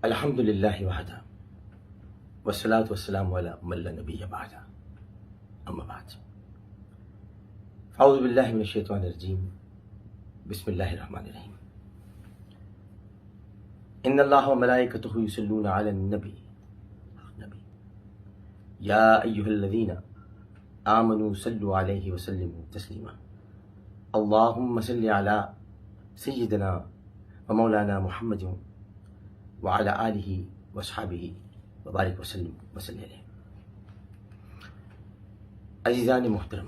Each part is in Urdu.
الحمد للہ وحدہ والصلاة والسلام علی من لا نبی بعد اما بعد اعوذ باللہ من الشیطان الرجیم بسم اللہ الرحمن الرحیم ان اللہ وملائکتہ یصلون علی النبی یا ایہا الذین آمنوا صلوا علیہ وسلموا تسلیما اللہم صل علی سیدنا ومولانا محمد وعلی آلہ واصحابہ وبارک وسلم وسلم علیہ۔ عزیزان محترم،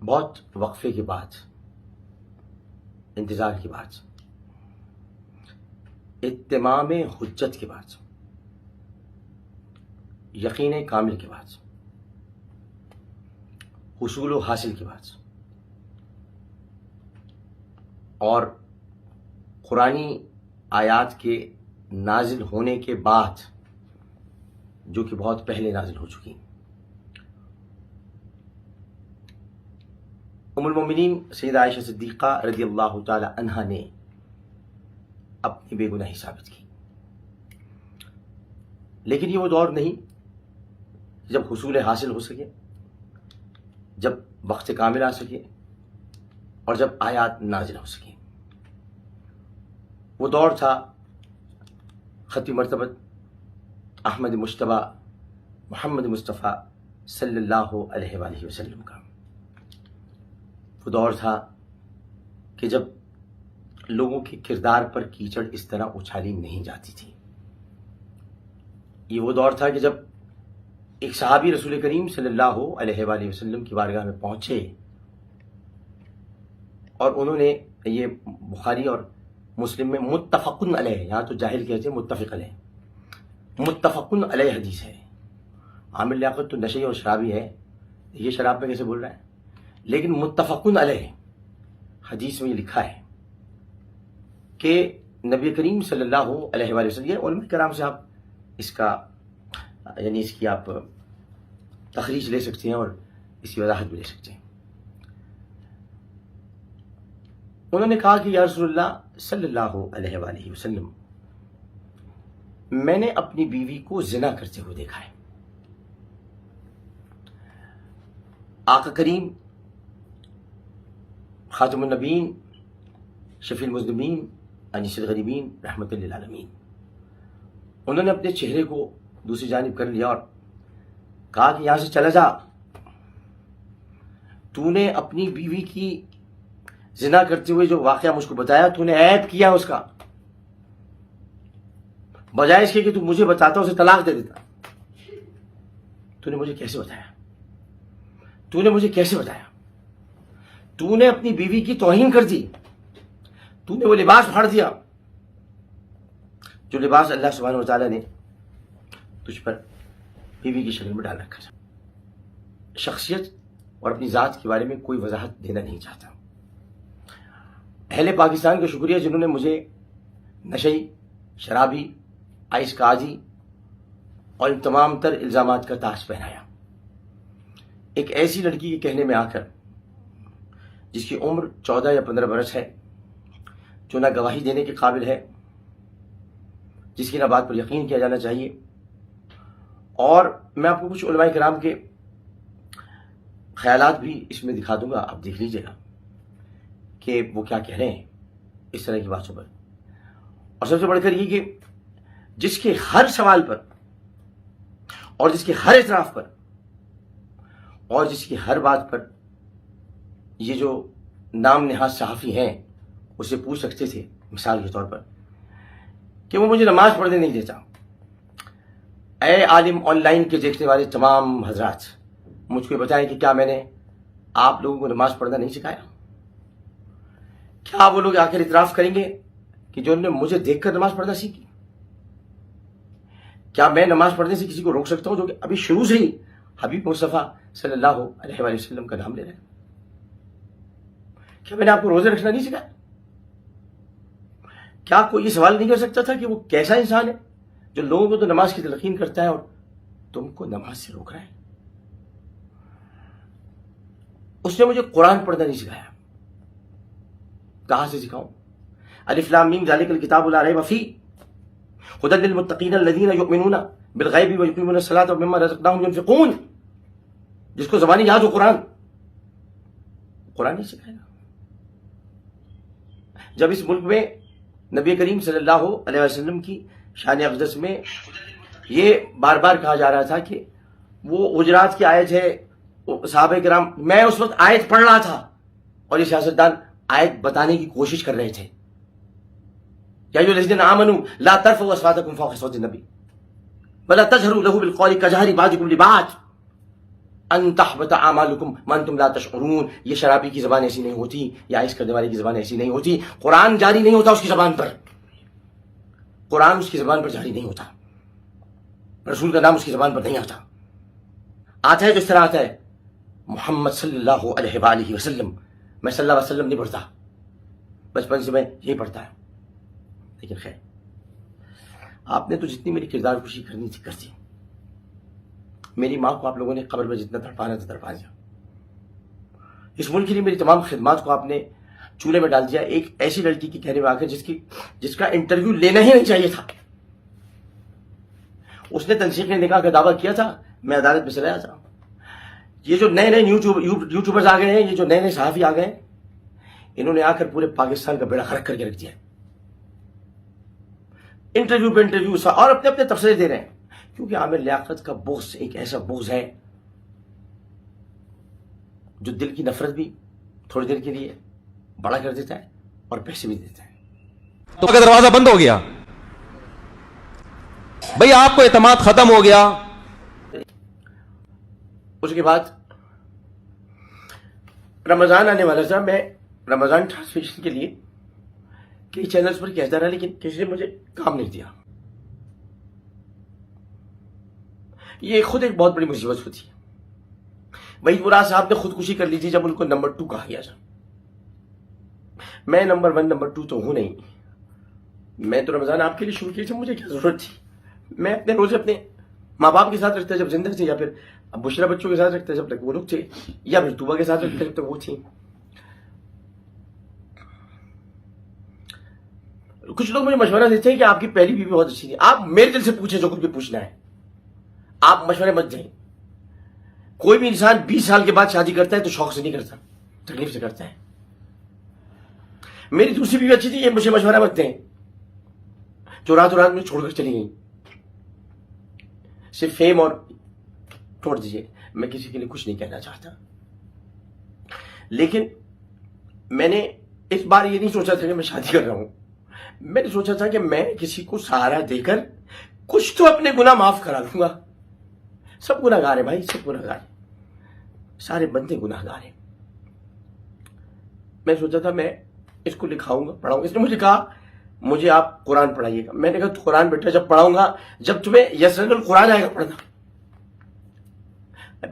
بہت وقفے کے بعد، انتظار کے بعد، اتمام حجت کے بعد، یقین کامل کے بعد، حصول و حاصل کے بعد اور قرآنی آیات کے نازل ہونے کے بعد، جو کہ بہت پہلے نازل ہو چکی، ام المومنین سیدہ عائشہ صدیقہ رضی اللہ تعالی عنہا نے اپنی بے گناہی ثابت کی۔ لیکن یہ وہ دور نہیں جب حصول حاصل ہو سکے، جب وقت کامل آ سکے اور جب آیات نازل ہو سکے۔ وہ دور تھا ختم مرتبت احمد مجتبیٰ محمد مصطفیٰ صلی اللہ علیہ وآلہ وسلم کا۔ وہ دور تھا کہ جب لوگوں کے کردار پر کیچڑ اس طرح اچھالی نہیں جاتی تھی۔ یہ وہ دور تھا کہ جب ایک صحابی رسول کریم صلی اللہ علیہ وآلہ وسلم کی بارگاہ میں پہنچے اور انہوں نے، یہ بخاری اور مسلم میں متفقن علیہ، یہاں تو جاہل کہتے ہیں متفق علیہ، متفقن علیہ حدیث ہے۔ عامر لیاقت تو نشئی اور شرابی ہے، یہ شراب میں کیسے بول رہا ہے، لیکن متفقن علیہ حدیث میں یہ لکھا ہے کہ نبی کریم صلی اللہ علیہ وآلہ وسلم، یہ علماء کرام سے آپ اس کا یعنی اس کی آپ تخریج لے سکتے ہیں اور اس کی وضاحت بھی لے سکتے ہیں۔ انہوں نے کہا کہ یا رسول اللہ صلی اللہ علیہ وآلہ وسلم، میں نے اپنی بیوی کو زنا کرتے ہوئے دیکھا ہے۔ آقا کریم خاتم النبیین شفیع المذنبین انیس الغریبین رحمت للعالمین، انہوں نے اپنے چہرے کو دوسری جانب کر لیا اور کہا کہ یہاں سے چلا جا، تو نے اپنی بیوی کی زنا کرتے ہوئے جو واقعہ مجھ کو بتایا، تو نے عیب کیا اس کا، بجائے اس کے کہ تو مجھے بتاتا اسے طلاق دے دیتا۔ تو نے مجھے کیسے بتایا؟ تو نے مجھے کیسے بتایا؟ تو نے اپنی بیوی کی توہین کر دی، تو نے وہ لباس پھاڑ دیا جو لباس اللہ سبحانہ وتعالی نے تجھ پر بیوی کی شکل میں ڈال رکھا تھا۔ شخصیت اور اپنی ذات کے بارے میں کوئی وضاحت دینا نہیں چاہتا۔ اہل پاکستان کا شکریہ جنہوں نے مجھے نشئی، شرابی، آئس کا عادی اور ان تمام تر الزامات کا تاج پہنایا۔ ایک ایسی لڑکی کے کہنے میں آ کر جس کی عمر 14 یا 15 برس ہے، جو نہ گواہی دینے کے قابل ہے، جس کی نہ بات پر یقین کیا جانا چاہیے، اور میں آپ کو کچھ علماء کرام کے خیالات بھی اس میں دکھا دوں گا، آپ دیکھ لیجئے گا کہ وہ کیا کہہ رہے ہیں اس طرح کی باتوں پر۔ اور سب سے بڑھ کر یہ کہ جس کے ہر سوال پر اور جس کے ہر اعتراف پر اور جس کی ہر بات پر یہ جو نام نہاد صحافی ہیں اسے پوچھ سکتے تھے، مثال کے طور پر کہ وہ مجھے نماز پڑھنے نہیں دیتا، اے عالم آن لائن کے دیکھنے والے تمام حضرات، مجھ کو بتائیں کہ کیا میں نے آپ لوگوں کو نماز پڑھنا نہیں سکھایا؟ کیا وہ لوگ آ کر اعتراف کریں گے کہ جو انہوں نے مجھے دیکھ کر نماز پڑھنا سیکھی؟ کیا میں نماز پڑھنے سے کسی کو روک سکتا ہوں جو کہ ابھی شروع سے ہی حبیب مصطفیٰ صلی اللہ علیہ وآلہ وسلم کا نام لے رہے ہیں؟ کیا میں نے آپ کو روزے رکھنا نہیں سکھایا؟ کیا کوئی یہ سوال نہیں کر سکتا تھا کہ وہ کیسا انسان ہے جو لوگوں کو تو نماز کی تلقین کرتا ہے اور تم کو نماز سے روک رہا ہے؟ اس نے مجھے قرآن پڑھنا نہیں سکھایا، کہاں سے سکھاؤں؟ الف لام میم ذالک الکتاب لا ریب فیہ ھدی للمتقین الذین یؤمنون بالغیب ویقیمون الصلاۃ ومما رزقناہم ینفقون. جس کو زبانی یاد ہو قرآن نہیں سکھائے گا. جب اس ملک میں نبی کریم صلی اللہ علیہ وسلم کی شان اقدس میں یہ بار بار کہا جا رہا تھا کہ وہ حجرات کی آیت ہے, صحابہ کرام, میں اس وقت آیت پڑھ رہا تھا اور یہ سیاستدان آیت بتانے کی کوشش کر رہے تھے. یا ایھا الذین آمنوا لا ترفعوا اصواتکم فوق صوت النبی ولا تجهروا له بالقول كجهر بعضکم لبعض ان تحبط اعمالکم وانتم لا تشعرون. یہ شرابی کی زبان ایسی نہیں ہوتی, یا عائش کرنے والے کی زبان ایسی نہیں ہوتی. قرآن جاری نہیں ہوتا اس کی زبان پر, قرآن اس کی زبان پر جاری نہیں ہوتا, رسول کا نام اس کی زبان پر نہیں آتا. آتا ہے تو اس طرح آتا ہے محمد صلی اللہ علیہ وآلہ وسلم. میں صلی اللہ علیہ وسلم نہیں پڑھتا, بچپن سے میں یہی پڑھتا ہے. لیکن خیر, آپ نے تو جتنی میری کردار کشی کرنی تھی کر دی. میری ماں کو آپ لوگوں نے قبر میں جتنا تڑپانا تھا تڑپا دیا. اس ملک کے لیے میری تمام خدمات کو آپ نے چولہے میں ڈال دیا. ایک ایسی لڑکی کی کہنے میں آ کر جس کا انٹرویو لینا ہی نہیں چاہیے تھا. اس نے تنسیق نکاح کا دعویٰ کیا تھا, میں عدالت میں چلا جاتا. یہ جو نئے یوٹیوبرز آ گئے ہیں, یہ جو نئے صحافی آ گئے ہیں, انہوں نے آ کر پورے پاکستان کا بیڑا غرق کر کے رکھ دیا. انٹرویو پہ انٹرویو اور اپنے اپنے تبصرے دے رہے ہیں. کیونکہ عامر لیاقت کا بغض ایک ایسا بغض ہے جو دل کی نفرت بھی تھوڑی دیر کے لیے بڑا کر دیتا ہے اور پیسے بھی دیتا ہے. تو اگر دروازہ بند ہو گیا بھئی, آپ کو اعتماد ختم ہو گیا. اس کے بعد رمضان آنے والا تھا. میں رمضان ٹرانسمیشن کے لیے کئی چینلز پر کہتا رہا, لیکن کسی نے مجھے کام نہیں دیا. یہ خود ایک بہت بڑی مصیبت ہوتی ہے. وہی مراد صاحب نے خودکشی کر لی تھی جب ان کو نمبر 2 کہا گیا تھا. میں نمبر 1 نمبر 2 تو ہوں نہیں. میں تو رمضان آپ کے لیے شروع کی تھی, مجھے کیا ضرورت تھی. میں اپنے روزے اپنے ماں باپ کے ساتھ رکھتا جب زندہ تھے, یا پھر بشرا بچوں کے ساتھ رکھتا جب تک وہ لوگ تھے, یا پھر طوبہ کے ساتھ رکھتا جب تک وہ تھی. کچھ لوگ مجھے مشورہ دیتے ہیں کہ آپ کی پہلی بیوی بہت اچھی تھی. آپ میرے دل سے پوچھیں جو کچھ بھی پوچھنا ہے, آپ مشورے مت دیں. کوئی بھی انسان 20 سال کے بعد شادی کرتا ہے تو شوق سے نہیں کرتا, تکلیف سے کرتا ہے. میری دوسری بیوی اچھی تھی, یہ مجھے مشورہ مت دیں جو رات میں چھوڑ کر چلی گئی. صرف فیم اور چھوڑ دیجیے, میں کسی کے لیے کچھ نہیں کہنا چاہتا. لیکن میں نے اس بار یہ نہیں سوچا تھا کہ میں شادی کر رہا ہوں. میں نے سوچا تھا کہ میں کسی کو سہارا دے کر کچھ تو اپنے گناہ معاف کرا دوں گا. سب گناہ گار ہیں بھائی, سب گناہ گار ہیں, سارے بندے گناہ گار ہیں. میں سوچا تھا میں اس کو لکھاؤں گا, پڑھاؤں گا. اس نے مجھے کہا مجھے آپ قرآن پڑھائیے گا. میں نے کہا تو قرآن بیٹا جب پڑھاؤں گا جب تمہیں یسرن القرآن آئے گا پڑھنا.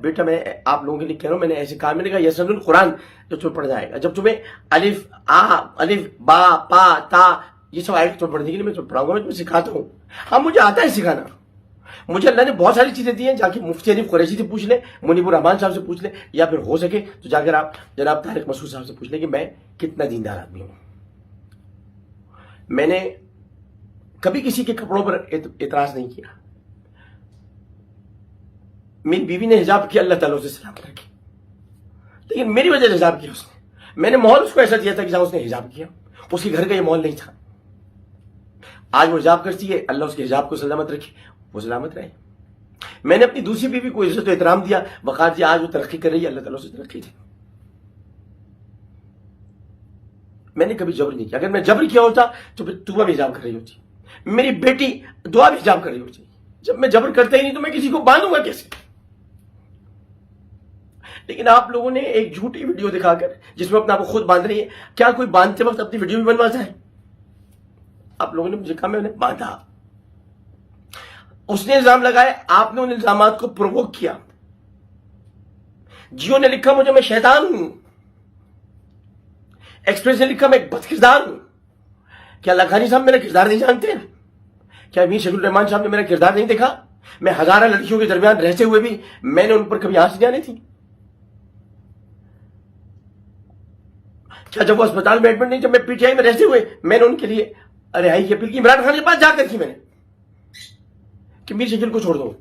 بیٹا میں آپ لوگوں کے لیے کہہ رہا ہوں, میں نے ایسے کہا, میں نے کہا یسرن القرآن جب تمہیں پڑھنا آئے گا, جب تمہیں الف با پا تا یہ سب آئے گا تمہیں پڑھنے کے لیے, میں تمہیں پڑھاؤں گا, میں تمہیں سکھاتا ہوں. ہاں مجھے آتا ہے سکھانا. مجھے اللہ نے بہت ساری چیزیں دی ہیں. جا کے مفتی حنیف قریشی سے پوچھ لیں, منیب الرحمان صاحب سے پوچھ لیں, یا پھر ہو سکے تو جا کر آپ جناب طارق مسعود صاحب سے پوچھ لیں کہ میں کتنا دیندار آدمی ہوں. میں نے کبھی کسی کے کپڑوں پر اعتراض نہیں کیا. میری بیوی نے حجاب کیا, اللہ تعالیٰ اسے سلامت رکھے, لیکن میری وجہ سے حجاب کیا اس نے. میں نے ماحول اس کو ایسا دیا تھا کہ جہاں اس نے حجاب کیا, اس کے گھر کا یہ ماحول نہیں تھا. آج وہ حجاب کرتی ہے, اللہ اس کے حجاب کو سلامت رکھے, وہ سلامت رہے. میں نے اپنی دوسری بیوی کو عزت و احترام دیا, وقار دیا, آج وہ ترقی کر رہی ہے, اللہ تعالیٰ سے ترقی دے. میں نے کبھی جبر نہیں کیا. اگر میں جبر کیا ہوتا تو پھر طوبہ بھی حجاب کر رہی ہوتی, میری بیٹی دعا بھی حجاب کر رہی ہوتی. جب میں جبر کرتا ہی نہیں تو میں کسی کو باندھوں گا کیسے؟ لیکن آپ لوگوں نے ایک جھوٹی ویڈیو دکھا کر جس میں اپنا آپ کو خود باندھ رہی ہے. کیا کوئی باندھتے وقت اپنی ویڈیو بھی بنواتا ہے؟ آپ لوگوں نے مجھے کہا میں انہیں باندھا. اس نے الزام لگائے, آپ نے ان الزامات کو پرووک کیا. جیو نے لکھا مجھے میں شیطان ہوں, ایکسپریس نے لکھا میں ایک بد کردار ہوں. کیا لکھانی صاحب میرا کردار نہیں جانتے ہیں؟ کیا میر شکیل الرحمان صاحب نے میرا کردار نہیں دیکھا؟ میں ہزارہ لڑکیوں کے درمیان رہتے ہوئے بھی میں نے ان پر کبھی آنچ نہیں آنے تھی. کیا جب وہ اسپتال میں ایڈمٹ نہیں، جب میں پی ٹی آئی میں رہتے ہوئے میں نے ان کے لیے رہائی کی اپیل کی، عمران خان کے پاس جا کر کی میں نے کہ میر شکیل کو چھوڑ دو.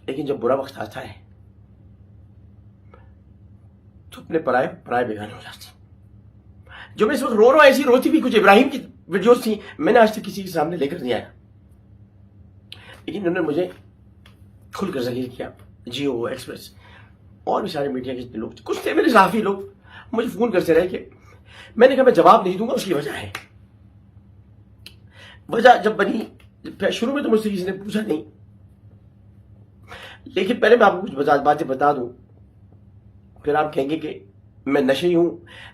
لیکن جب برا وقت آتا ہے تو اپنے پرائے بیگانے ہو جاتے. جو میں اس وقت رو رہا ہوں ایسی روتی بھی کچھ ابراہیم کی ویڈیوز تھی، میں نے آج تک کسی کے سامنے لے کر نہیں آیا، لیکن انہوں نے مجھے کھل کر ظاہر کیا. جیو ایکسپریس اور بھی سارے میڈیا کے جتنے لوگ تھے، کچھ تھے میرے صحافی لوگ، مجھے فون کرتے رہے کہ میں نے کہا میں جواب نہیں دوں گا. اس کی وجہ ہے، وجہ جب بنی شروع میں تو مجھ سے کسی نے پوچھا نہیں، لیکن پہلے میں آپ کو کچھ باتیں بتا دوں، پھر آپ کہیں گے کہ میں نشئی ہوں.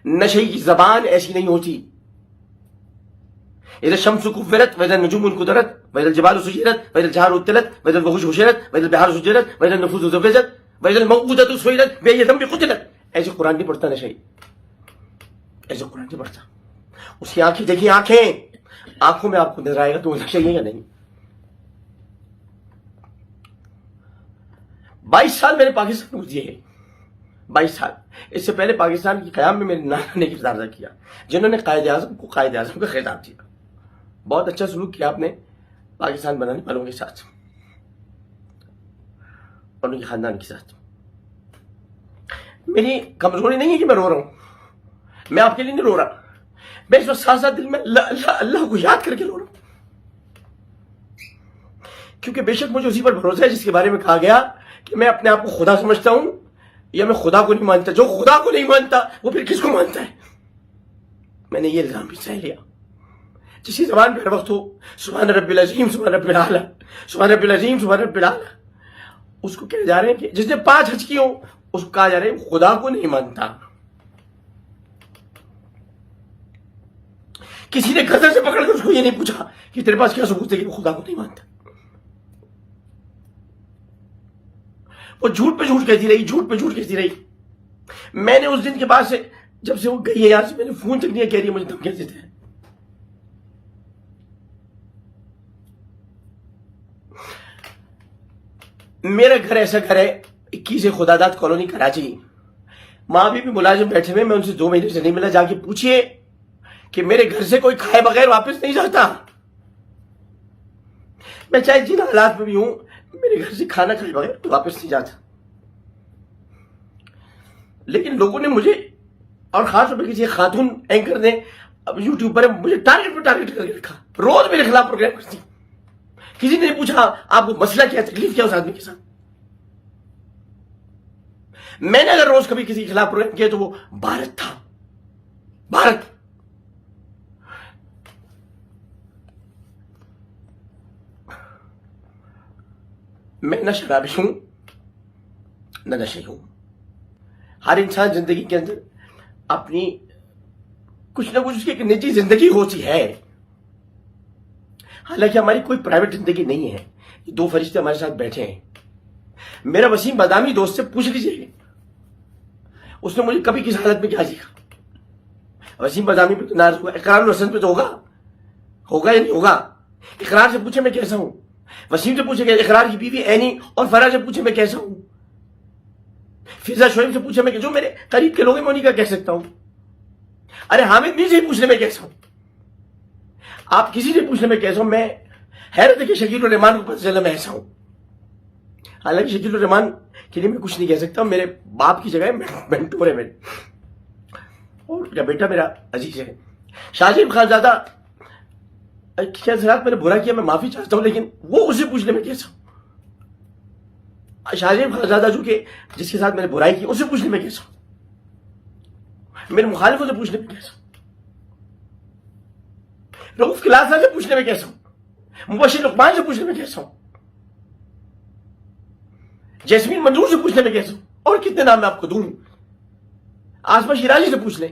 نشئی کی زبان ایسی نہیں ہوتی. اذا الشمس كفرت واذا النجوم انكدرت واذا الجبال سجرت واذا الجبال اتلت واذا الوحوش حشرت واذا البحار سجرت واذا النفوس زوجت واذا الموءودة سئلت بأي ذنب قتلت. ایسے قرآن نہیں پڑھتا نشئی، ایسے قرآن نہیں پڑھتا. اس کی آنکھیں دیکھیں، آنکھوں میں آپ کو نظر آئے گا تو نشئی ہے یا نہیں. 22 سال میں نے پاکستان کو دیے ہیں، 22 سال. اس سے پہلے پاکستان کی قیام میں میرے نانا نے کردار ادا کیا، جنہوں نے قائد اعظم کو قائد اعظم کا خطاب دیا. بہت اچھا سلوک کیا آپ نے پاکستان بنانے والوں کے ساتھ اور ان کے خاندان کے ساتھ. میری کمزوری نہیں ہے کہ میں رو رہا ہوں، میں آپ کے لیے نہیں رو رہا، میں اس وقت ساتھ ساتھ دل میں اللہ کو یاد کر کے رو رہا ہوں. کیونکہ بے شک مجھے اسی پر بھروسہ ہے جس کے بارے میں کہا گیا کہ میں اپنے آپ کو خدا سمجھتا ہوں یا میں خدا کو نہیں مانتا. جو خدا کو نہیں مانتا وہ پھر کس کو مانتا ہے؟ میں نے یہ الزام بھی سہ لیا. جس کی زبان پہ ہر وقت ہو سبحان رب العظیم سبحان رب العالی سبحان رب العظیم سبحان رب العالی، اس کو کہہ جا رہے ہیں کہ جس نے 5 حج کی ہوں اس کو کہا جا رہا ہے خدا کو نہیں مانتا. کسی نے گھر سے پکڑ کر اس کو یہ نہیں پوچھا کہ تیرے پاس کیا ثبوت ہے کہ وہ خدا کو نہیں مانتا. وہ جھوٹ پہ جھوٹ کہتی رہی، جھوٹ پہ جھوٹ کہتی رہی. میں نے اس دن کے بعد سے جب سے وہ گئی ہے یہاں سے، میں نے فون تک نہیں کہہ رہی ہے، مجھے دھمکیاں دیتے ہیں. میرا گھر ایسا گھر ہے 21 خدا داد کالونی کراچی. ماں بھی ملازم بیٹھے ہوئے، میں ان سے 2 مہینے سے نہیں ملا. جا کے پوچھئے کہ میرے گھر سے کوئی کھائے بغیر واپس نہیں جاتا. میں چاہے جن حالات میں بھی ہوں، میرے گھر سے کھانا کھائے بغیر واپس نہیں جاتا. لیکن لوگوں نے مجھے، اور خاص طور پر کسی خاتون اینکر نے یوٹیوب پر مجھے ٹارگٹ پر ٹارگٹ کر کے رکھا. روز میرے خلاف پروگرام کرتی. کسی نے نہیں پوچھا آپ کو مسئلہ کیا، تکلیف کیا اس آدمی کے ساتھ. میں نے اگر روز کبھی کسی کے خلاف پروگرام کیا تو وہ بھارت تھا. بھارت. میں نہ شرابی ہوں نہ نشئی ہوں. ہر انسان زندگی کے اندر اپنی کچھ نہ کچھ اس کی ایک نجی زندگی ہوتی ہے. حالانکہ ہماری کوئی پرائیویٹ زندگی نہیں ہے. یہ 2 فرشتے ہمارے ساتھ بیٹھے ہیں. میرا وسیم بادامی دوست سے پوچھ لیجیے اس نے مجھے کبھی کس حالت میں کیا سیکھا. وسیم بادامی پہ تو ناراض ہوا، اقرار الحسن پہ تو ہوگا یا نہیں ہوگا. اقرار سے پوچھے میں کیسا ہوں، وسیم سے پوچھے کہ اقرار کی بیوی اینی اور فرا سے پوچھے میں کیسا ہوں، فضا شعیب سے پوچھے میں جو میرے قریب کے لوگ ہیں میں انہیں کا کہہ سکتا ہوں. ارے حامد میر سے پوچھنے میں کیسا ہوں، آپ کسی سے پوچھنے میں کیسا ہوں. میں حیرت ہے کہ شکیل الرحمان کو پتہ چلا میں ایسا ہوں. حالانکہ شکیل الرحمان کے لیے میں کچھ نہیں کہہ سکتا، میرے باپ کی جگہ مینٹور ہے میرے، اور کیا بیٹا میرا عزیز ہے. شاہزیب خانزادہ کیا میں نے برا کیا، میں معافی چاہتا ہوں، لیکن وہ اسے پوچھنے میں کیسا ہوں. شاہزیب خانزادہ جو کہ جس کے ساتھ میں نے برائی کی اسے پوچھنے میں کیسا ہوں. میرے مخالفوں سے پوچھنے میں کیسا ہوں. رؤف کلاسا سے پوچھنے میں کیسا ہوں. مبشر لقمان سے پوچھنے میں کیسا ہوں. جیسمین منظور سے پوچھنے میں کیسا ہوں. اور کتنے نام میں آپ کو دوں. آسما شیرازی سے پوچھ لیں.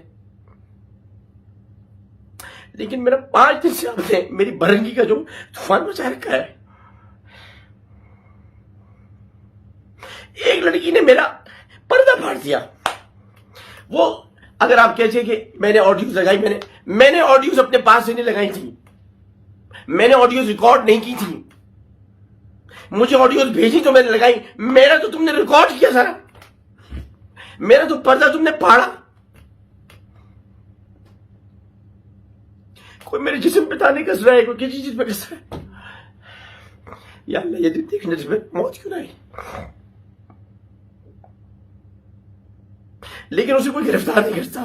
لیکن میرا 5 دن سے آپ نے میری برنگی کا جو طوفان مچا رکھا ہے. ایک لڑکی نے میرا پردہ پھاڑ دیا. وہ اگر آپ کہتے کہ میں نے آڈیوز لگائی، میں نے آڈیوز اپنے پاس سے نہیں لگائی تھی، میں نے آڈیوز ریکارڈ نہیں کی تھی. مجھے آڈیوز بھیجی تو میں نے لگائی، میرا تو تم نے ریکارڈ کیا سارا. میرا تو پردہ تم نے پھاڑا. کوئی میرے جسم پہ تانے کس رہا ہے, کوئی کسی چیز پہ کس رہا ہے. یا اللہ یہ دن دیکھنے جس میں موت کیوں نہ آئی. لیکن اسے کوئی گرفتار نہیں کرتا.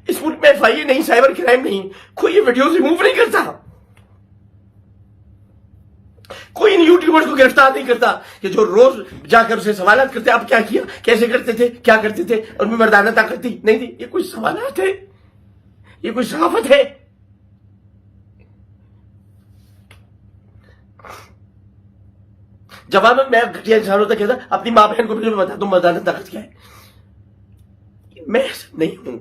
اس ملک میں ایف آئی اے نہیں, سائبر کرائم نہیں, کوئی یہ ویڈیوز ریموو نہیں کرتا. کوئی ان یوٹیوبرز کو گرفتار نہیں کرتا کہ جو روز جا کر اسے سوالات کرتے, آپ کیا کیا, کیسے کرتے تھے, کیا کرتے تھے, ان میں مردانہ طاقت تھی نہیں تھی. یہ کوئی سوالات ہے, یہ کوئی صحافت ہے. جواب میں گھٹیا انسان ہوتا کہتا اپنی ماں بہن کو بھی میں بتا دوں مردانہ طاقت کیا ہے. میں ایسا نہیں ہوں.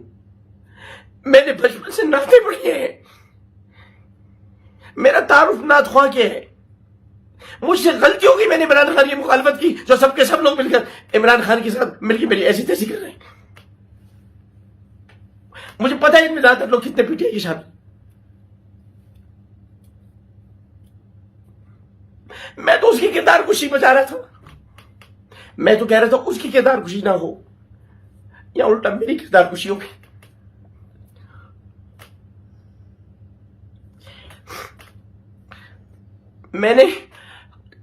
میں نے بچپن سے نعتیں پڑھی ہیں. میرا تعارف نعت خواہ کے ہے. مجھ سے غلطی ہوگی, میں نے عمران خان کی مخالفت کی جو سب کے سب لوگ مل کر عمران خان کے ساتھ مل کے میری ایسی تیسی کر رہے ہیں. مجھے پتا ہے ان میں زیادہ تر لوگ کتنے پیٹے ہیں یہ شامل. میں تو اس کی کردار کشی بچا رہا تھا. میں تو کہہ رہا تھا اس کی کردار کشی نہ ہو, یا الٹا میری کردار کشی ہوگی. میں نے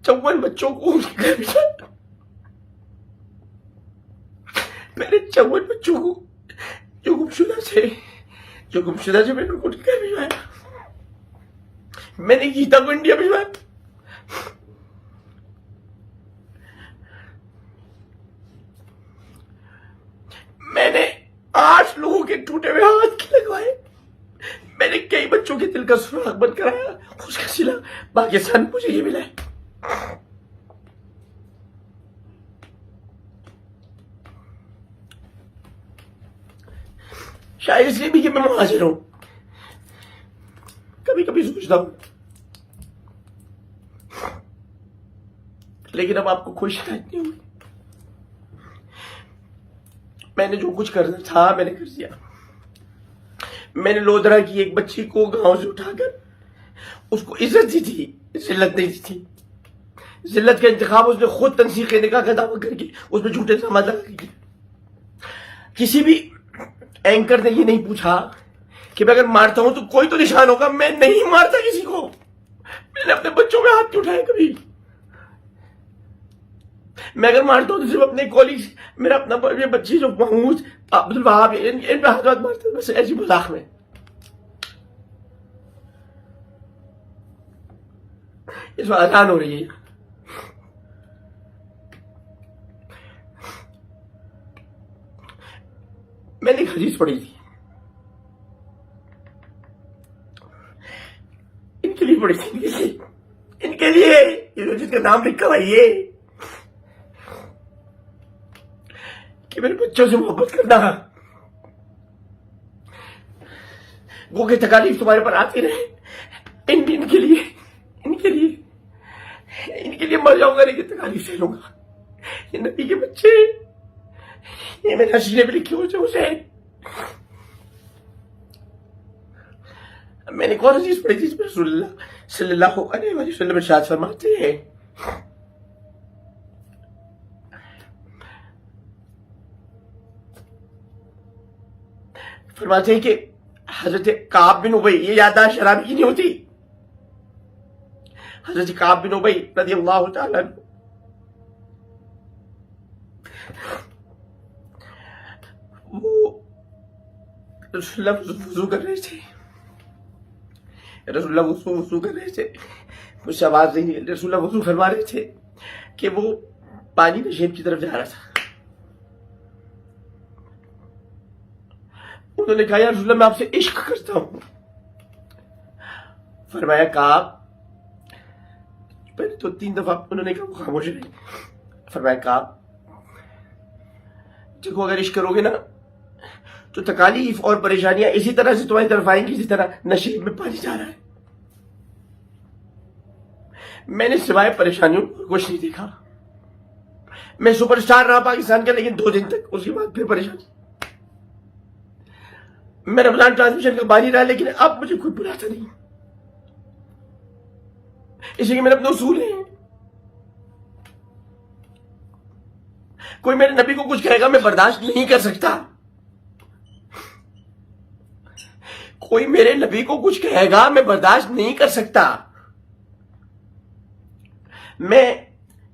54 بچوں کو ان کے گھر بھیجا. میں نے 54 بچوں کو جو گمشدہ تھے میں نے ان کو ان کے گھر بھیجوایا. میں نے گیتا کو انڈیا بھیجوایا. میں نے 8 لوگوں کے ٹوٹے ہوئے ہاتھ لگوائے. میں نے کئی بچوں کے دل کا سراغ بند کرایا. خوش کا سلا پاکستان مجھے یہ ملا ہے. شاید اس لیے بھی کہ میں مہاجر ہوں. کبھی کبھی سوچتا ہوں, لیکن اب آپ کو کوئی شکایت نہیں ہوئی. میں نے جو کچھ کرنا تھا میں نے کر دیا. میں نے لودھرا کی ایک بچی کو گاؤں سے اٹھا کر اس کو عزت دی تھی, ذلت نہیں دی تھی. ذلت کا انتخاب اس نے خود تنسیق نکاح کا دعویٰ کر کے اس میں جھوٹے الزامات لگا کے. کسی بھی اینکر نے یہ نہیں پوچھا کہ میں اگر مارتا ہوں تو کوئی تو نشان ہوگا. میں نہیں مارتا کسی کو. میں نے اپنے بچوں میں ہاتھ نہیں اٹھایا کبھی. میں اگر مارتا ہوں تو صرف اپنے کولیگز, میرا اپنا بچی جو محمود عبدالوہاب ان پہ ہاتھ مارتا ہوں بس ایسی مذاق میں. اس وقت اذان ہو رہی ہے. میں نے ایک حدیث پڑھی تھی, ان کے لیے پڑھی تھی, ان کے لیے جس کا نام لکھا ہوا یہ کہ میرے بچوں سے محبت کرنا, وہ کہ تکالیف تمہارے پر آتی رہے. ان کے لیے مر جاؤں گا لیکن تکالیف سے لوں گا. یہ نبی کے بچے, یہ میرے حسینے بھی لکھی ہو اسے. میں نے کون چیز پڑھی تھی اس میں رسول اللہ صلی اللہ علیہ وسلم ارشاد فرماتے ہیں کہ حضرت کعب بن ابی, یہ یادداشت شرابی کی نہیں ہوتی, حضرت کعب بن ابی رضی اللہ تعالیٰ عنہ وہ رسول اللہ وضو کر رہے تھے. رسول اللہ وضو کر رہے تھے, مجھ سے آواز نہیں نکل. رسول اللہ وضو فرما رہے تھے کہ وہ پانی نشیب کی طرف جا رہا تھا. انہوں نے کہا یا رسول اللہ میں آپ سے عشق کرتا ہوں. فرمایا کعب, پہلے تو 3 دفعہ انہوں نے کہا وہ خاموش رہے. فرمایا کعب دیکھو اگر عشق کرو گے نا تو تکالیف اور پریشانیاں اسی طرح سے تمہاری طرف آئیں گی اسی طرح نشیب میں پانی جا رہا ہے. میں نے سوائے پریشانیوں کچھ نہیں دیکھا. میں سپر سٹار رہا پاکستان کا, لیکن 2 دن تک, اس کے بعد پھر پریشانی. میں رمضان ٹرانسمیشن کا بانی رہا, لیکن اب مجھے کوئی بلاتا نہیں, اس لیے کہ میرے اپنے اصول ہیں. کوئی میرے نبی کو کچھ کہے گا میں برداشت نہیں کر سکتا. کوئی میرے نبی کو کچھ کہے گا میں برداشت نہیں کر سکتا. میں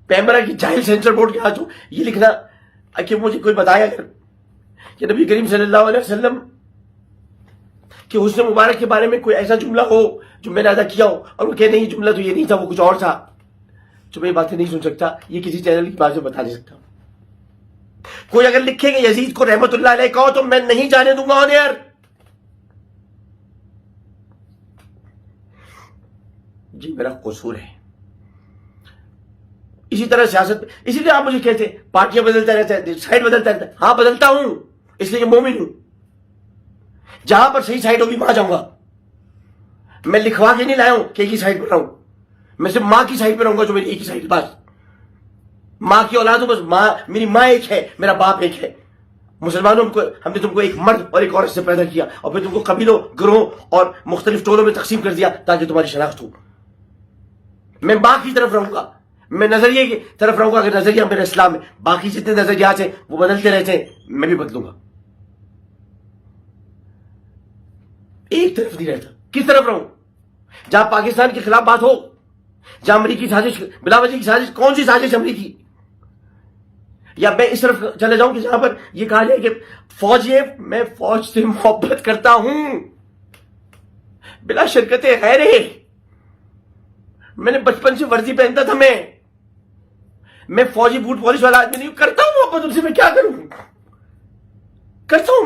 پیمرا کی جاہل سینسر بورڈ کے ہاتھ ہوں یہ لکھنا کہ مجھے کوئی بتایا اگر کہ نبی کریم صلی اللہ علیہ وسلم کہ حسن مبارک کے بارے میں کوئی ایسا جملہ ہو جو میں نے ادا کیا ہو اور وہ کہ نہیں جملہ تو یہ نہیں تھا وہ کچھ اور تھا, تو میں یہ باتیں نہیں سن سکتا. یہ کسی چینل کی بات میں بتا نہیں سکتا. کوئی اگر لکھے کہ یزید کو رحمت اللہ علیہ کہو تو میں نہیں جانے دوں گا آن ایئر. جی میرا قصور ہے. اسی طرح سیاست, اسی لیے آپ مجھے کہتے ہیں پارٹیاں بدلتا رہتا ہے, سائڈ بدلتا رہتا ہے. ہاں بدلتا ہوں اس لیے کہ مومن ہوں. جہاں پر صحیح سائڈ ہوگی وہاں جاؤں گا. میں لکھوا کے نہیں لایا ہوں کہ ایک ہی سائڈ پر رہوں. میں صرف ماں کی سائڈ پہ رہوں گا جو میری ایک ہی سائڈ. بس ماں کی اولاد ہوں, بس ماں میری ماں ایک ہے, میرا باپ ایک ہے. مسلمانوں ہم نے تم کو ایک مرد اور ایک عورت سے پیدا کیا اور پھر تم کو قبیلوں گروہوں اور مختلف ٹولوں میں تقسیم کر دیا تاکہ تمہاری شناخت ہو. میں ماں کی طرف رہوں گا, میں نظریے کی طرف رہوں گا. اگر نظریہ میرے اسلام میں باقی جتنے نظریات ہیں وہ بدلتے رہتے ہیں میں بھی بدلوں گا. ایک طرف نہیں رہتا. کس طرف رہوں؟ جہاں پاکستان کے خلاف بات ہو, جہاں امریکی سازش, بلا وجہ کی سازش. کون سی سازش امریکی؟ یا میں اس طرف چلے جاؤں کہ جہاں پر یہ کہا جائے کہ فوج ہے, میں فوج سے محبت کرتا ہوں بلا شرکت غیر. میں نے بچپن سے ورزی پہنتا تھا. میں فوجی بوٹ پالش والا آدمی نہیں کرتا ہوں محبت ان سے. میں کیا کروں؟ کرتا ہوں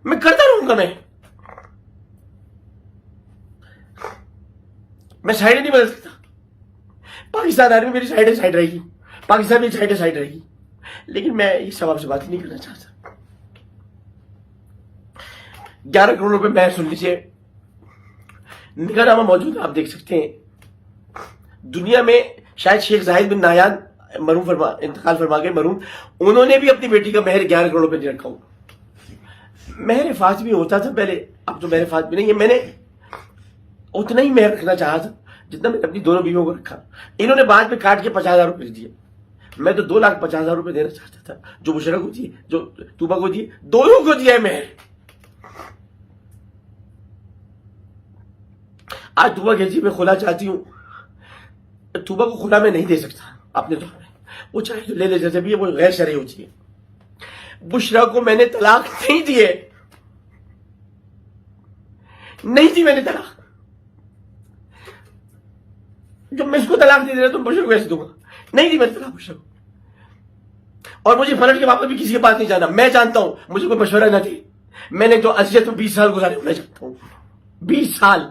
میں کرتا رہوں گا. میں سائڈ نہیں بدل سکتا. پاکستان آرمی میری سائڈ رہے گی, پاکستان میری سائڈ رہے گی. لیکن میں اس سواب سے بات نہیں کرنا چاہتا. 11 کروڑ روپے میں سن لیجیے, نگاہ نامہ موجود آپ دیکھ سکتے ہیں. دنیا میں شاید شیخ زاہد بن نہیان انتقال فرما گئے مرحوم, انہوں نے بھی اپنی بیٹی کا مہر 11 کروڑ روپے نہیں رکھا ہوں. مہر فاطمی ہوتا تھا پہلے, اب تو مہر فاطمی نہیں ہے. میں نے اتنا ہی مہر رکھنا چاہا تھا جتنا میں نے اپنی دونوں بیویوں کو رکھا. انہوں نے بعد میں کاٹ کے 50,000 روپے دیے. میں تو 2,50,000 روپے دینا چاہتا تھا, جو بشرا کو دیے, جو توبہ کو دیے, دونوں کو دیا ہے مہر. آج توبہ کہتی میں خلا چاہتی ہوں. توبہ کو خلا میں نہیں دے سکتا اپنے طور میں, وہ چاہے تو لے لے, جیسے بھی وہ غیر شرعی ہوتی ہے. بشرا کو میں نے طلاق نہیں دیے, نہیں دی میں نے طلاق. جب میں اس کو طلاق نہیں دے رہا تو بشرا کو ایسے دوں گا, نہیں دی میں نے طلاق بشرا کو. اور مجھے فلٹ کے واپس بھی کسی کے پاس نہیں جانا. میں جانتا ہوں مجھے کوئی مشورہ نہ دے. میں نے جو اذیت میں 20 سال گزارے میں جانتا ہوں, 20 سال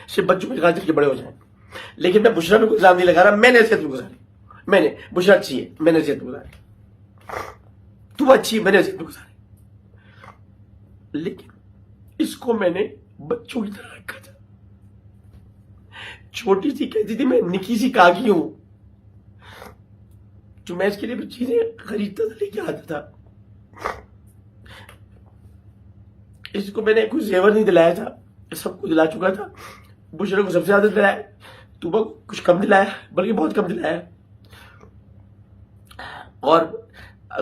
سے بچوں کے خاطر کے بڑے ہو جائیں. لیکن میں بشرا میں کوئی الزام نہیں لگا رہا. میں نے اذیت میں گزاری. میں نے بشرا اچھی ہے, میں نے اذیت میں گزاری. تو اچھی ہے, میں نے اذیت میں گزاری. لیکن اس کو میں نے بچوں کی طرح رکھا تھا. چھوٹی سی کہتی تھی میں نکی سی کاکی ہوں, جو میں اس کے لیے چیزیں خریدتا تھا, لے کے آتا تھا. اس کو میں نے کوئی زیور نہیں دلایا تھا, سب کو دلا چکا تھا. بشرا کو سب سے زیادہ دلایا, توبہ کو کچھ کم دلایا, بلکہ بہت کم دلایا. اور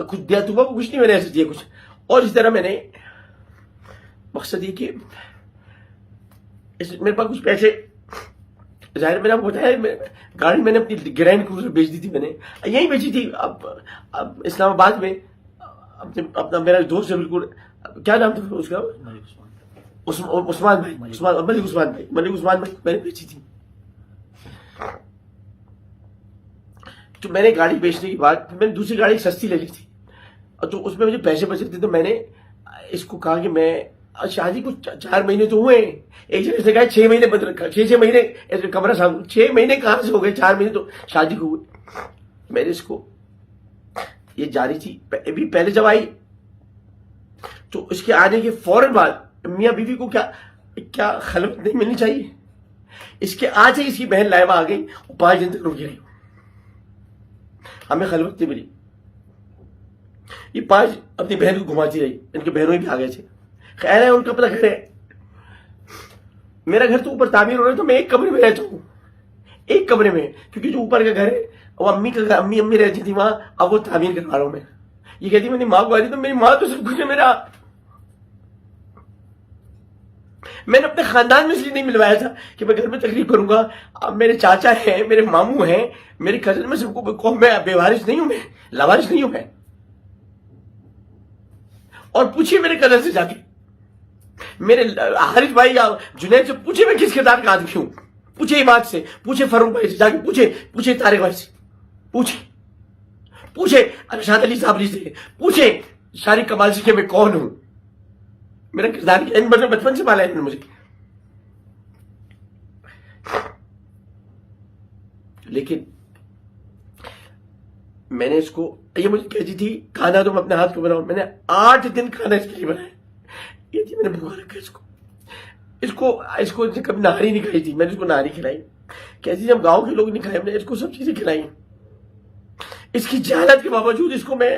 کچھ دیا توبہ کو, کچھ نہیں میں نے ایسے دیا کچھ. اور اس طرح میں نے مقصد یہ کہ میرے پاس کچھ پیسے, ظاہر میں نے آپ کو بتایا گاڑی میں نے اپنی گرینڈ کروزر بیچ دی تھی. میں نے یہی بیچی تھی اب اسلام آباد میں. اپنا میرا دوست ہے بالکل, کیا نام تھا اس کا, عثمان بھائی, ملک عثمان بھائی میں نے بیچی تھی. تو میں نے گاڑی بیچنے کے بعد میں نے دوسری گاڑی سستی لے لی تھی, تو اس میں مجھے پیسے بچے تھے. تو میں نے اس کو کہا کہ میں شادی کو 4 مہینے تو ہوئے, ایک جگہ سے کہا 6 مہینے بند رکھا. 6 مہینے کمرہ صاحب, 6 مہینے کہاں سے ہو گئے, 4 مہینے تو شادی کو ہوئے. میں نے اس کو یہ جاری تھی. ابھی پہلے جب آئی تو اس کے آنے کے فوراً بعد میاں بیوی کو کیا خلوت نہیں ملنی چاہیے. اس کے آج ہی اس کی بہن لائبہ آ گئی, 5 دن تک رکی رہی, ہمیں خلوت نہیں ملی. یہ 5 اپنی بہن کو گھماتی رہی, ان کے بہنوں بھی آ گئے تھے. خیر ہے, ان کا اپنا گھر ہے. میرا گھر تو اوپر تعمیر ہو رہا ہے, تو میں ایک کمرے میں رہتا ہوں. ایک کمرے میں, کیونکہ جو اوپر کا گھر ہے وہ امی رہتی تھی وہاں, اب وہ تعمیر کروا رہا ہوں میں. یہ کہتی میری ماں کو آ رہی, تو میری ماں تو سب کچھ ہے میرا. میں نے اپنے خاندان میں اس لیے نہیں ملوایا تھا کہ میں گھر میں تقریب کروں گا. اب میرے چاچا ہیں, میرے ماموں ہیں, میرے کزن میں سب کو, میں بے وارث نہیں ہوں, میں لاوارث نہیں ہوں میں. اور پوچھیے میرے کزن سے جا کے, میرے حارث بھائی یا جنید سے پوچھے میں کس کردار کا آدمی ہوں. پوچھے عماد سے, پوچھے فاروق بھائی سے جا کے, پوچھے طارق بھائی سے, پوچھے ارشاد علی صاحب سے, پوچھے شارق کمال سے کہ میں کون ہوں. میرا کردار کی بچپن سے پالا ہے انہوں نے مجھے. لیکن میں نے اس کو, یہ مجھے کہتی تھی کھانا تم اپنے ہاتھ کو بناؤ. میں نے 8 دن کھانا اس کے لیے بنایا. یہ تھی میں نے بھگا رکھا اس کو کبھی نہاری نہیں کھائی تھی. میں نے اس کو نہاری کھلائی. کہتی جب گاؤں کے لوگ نہیں کھائے, میں نے اس کو سب چیزیں کھلائی. اس کی جہالت کے باوجود اس کو میں